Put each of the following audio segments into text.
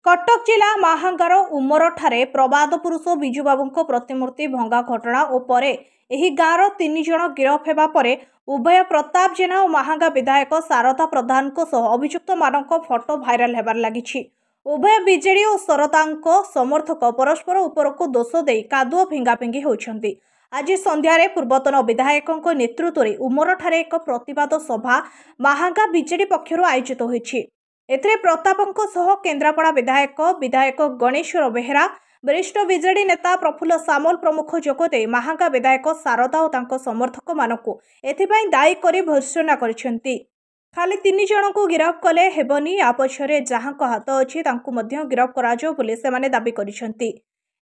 कटक जिला महांगार उमर ठारे प्रबाद पुरुष बिजुबाबू प्रतिमूर्ति भंगा घटना और परे एही गाँवर 3 जन गिरफ हेबा परे उभय प्रताप जेना और महांगा विधायक शारदा प्रधान अभियुक्त मानक फोटो भाइराल हेबार लागिछि। उभय बीजेडी और शरदा समर्थक परस्पर उपरकू दोष दे कादुओ फिंगाफिंगी होइछन्ति। आज संध्यारे पूर्वतन विधायक नेतृत्व में उमर ठारे एक प्रतिवाद सभा महांगा बीजेडी पक्षरु आयोजित होइछि। एथिरे प्रतापंको सह केन्द्रापड़ा विधायक गणेश्वर बेहेरा वरिष्ठ बीजेडी नेता प्रफुल्ल सामल प्रमुख जोगदे महांगा विधायक शारदा और तांको समर्थक मानकु एथिपाई दायी करी भर्त्सना करिसेंती। खाली 3 जन को गिरफ कले हेबनी या पछरे जहांको हाथ अछि तांको मध्य गिरफ कराजो बोली सेमाने दाबी करिसेंती।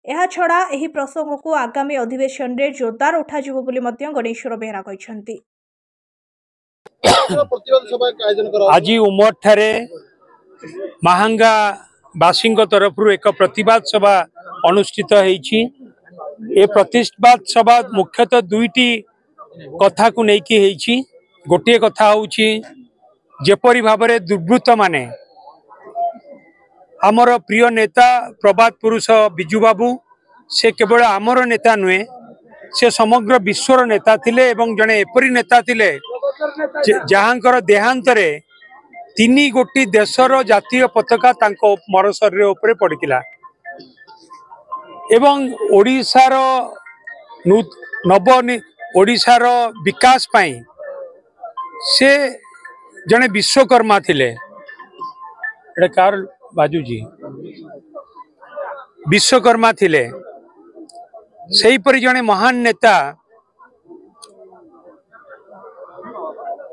एहा छडा एही प्रसंग को आगामी अधिवेशन रे जोरदार उठाजिबो बोली मध्य गणेश्वर बेहेरा कहिसेंती। आज उमर ठारे महांगा बासी तरफ एक प्रतिवाद सभा अनुष्ठित होईछि। ए प्रतिवाद सभा मुख्यतः दुईटी कथा को लेकिन होईछि। गोटे कथा होउछि जेपरि भाबरे दुर्वृत्त माने आमर प्रिय नेता प्रबाद पुरुष बिजू बाबू से केवल आमर नेता नुहे, से समग्र विश्वर नेता थिले एवं जने एपरि नेता थिले जहांकर देहांतरे 3 गोटी देशर जातीय पताका तांको मर शरीर उपरे पड़िथिला एवं ओडिशार ओडिशार विकास पाई से जने विश्वकर्मा थिले। कार बाजूजी विश्वकर्मा थिले, सही परि जने महान नेता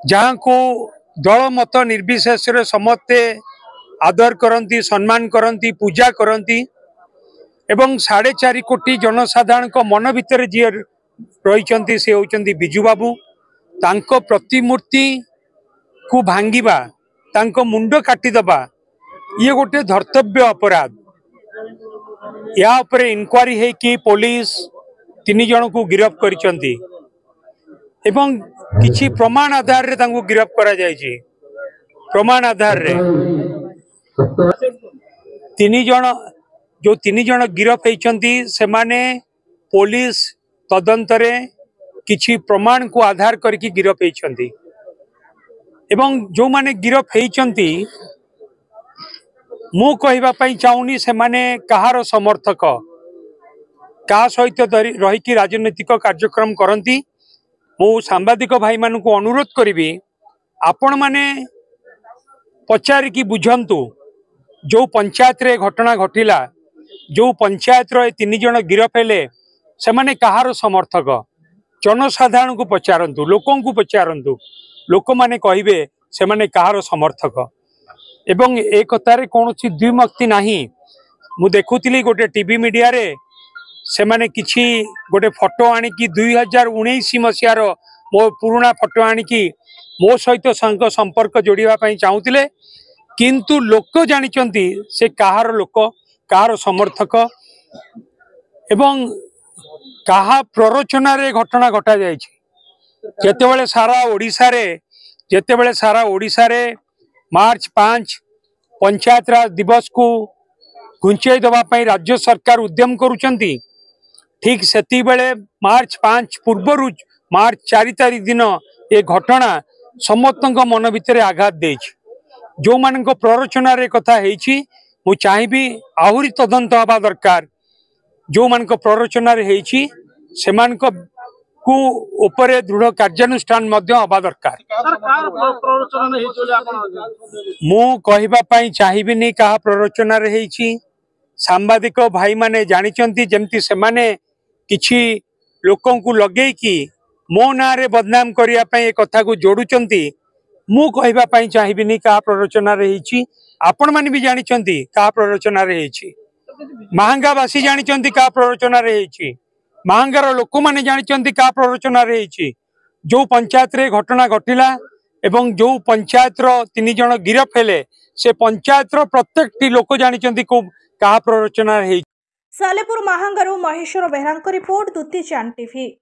जहाँ को दल मत निर्विशेष समस्ते आदर करती, सम्मान करती, पूजा करती एवं 4.5 कोटी जनसाधारण को मन भितर जी रही से होचंती बिजू बाबू। तांको प्रतिमूर्ति को भांगिबा, तांको मुंड काटिदबा ये गोटे धर्तव्य अपराध। या उपरे इनक्वारी है कि पुलिस 3 जन को गिरफ करिसंती एवं किछि प्रमाण आधार रे तांको गिरफ करा जायछि। प्रमाण आधार रे 3 जन गिरफ होइछंती से माने पुलिस तदंतरे किछि प्रमाण को आधार करके गिरफ होइछंती एवं जो माने गिरफ होइछंती मु कहबा पई चाहूनी से माने कहार समर्थक का सहित रही कि राजनीतिक कार्यक्रम करंती। मु सांबादिक भाई मान को अनुरोध करी आपण माने पचार की बुझंतु जो पंचायत रे घटना घटिला, जो पंचायत रो 3 जन गिरफ हेले से माने कहार समर्थक जनसाधारण को पचारंतु, लोकों को पचारंतु, लोक माने कहिबे से माने कहार समर्थक। एवं एक कथारे कोनोसी द्विमक्ति नाही। मु देखुतिली गोटे टीवी मीडिया रे से माने किछि गोटे फोटो आनी की 2019 मसीहार मो पुराना फोटो आनी की मो सहित संपर्क जोड़िबा पई चाहूतिले, किंतु लोक जानिचंती से कहार लोक, कहार समर्थक एवं कहा प्ररोचना रे घटना घटा जायछि। जेतेबेले सारा ओडिसा रे मार्च 5 पंचायत राज दिवस को घुंचाई दबा पई राज्य सरकार उद्यम करूचंती। ठीक सेती बेले मार्च 5 पूर्व मार्च 4 तारीख दिन ये घटना समस्त मन भितर आघात देछि। जो मान प्ररोचना रे कथा हेछि मु चाहिबी आहुरी तदंत हवा दरकार। जो मान प्ररोचना रे हेछि सेमान को उपरे दृढ़ कार्यानुष्ठान मध्य हवा दरकार। मु कहबा पई चाहिबिनी कहा प्ररोचना रे हेछि। सांबादिक भाई माने जानिचंती जेमती से माने किछि लोकों को लगे कि मो ना रे बदनाम करिया पई कथा को जोड़ुचंती। मु कहबा पई चाहिबिनी कहा प्ररोचना रे हेछि। आपण माने भी जानिचंती कहा प्ररोचना रे हेछि। महांगावासी जानिचंती कहा प्ररोचना रे हेछि। महांगार लोक माने जानिचंती कहा प्ररोचना रे हेछि। जो पंचायत रे घटना घटिला एवं जो पंचायत रो 3 जन गिरफ हेले से पंचायत रो प्रत्येक लोक जानिचंती को कहा प्ररोचना रे हेछि। सालेपुर महांगारू महेश्वर बेहरांको रिपोर्ट, द्वितीय चांद टीवी।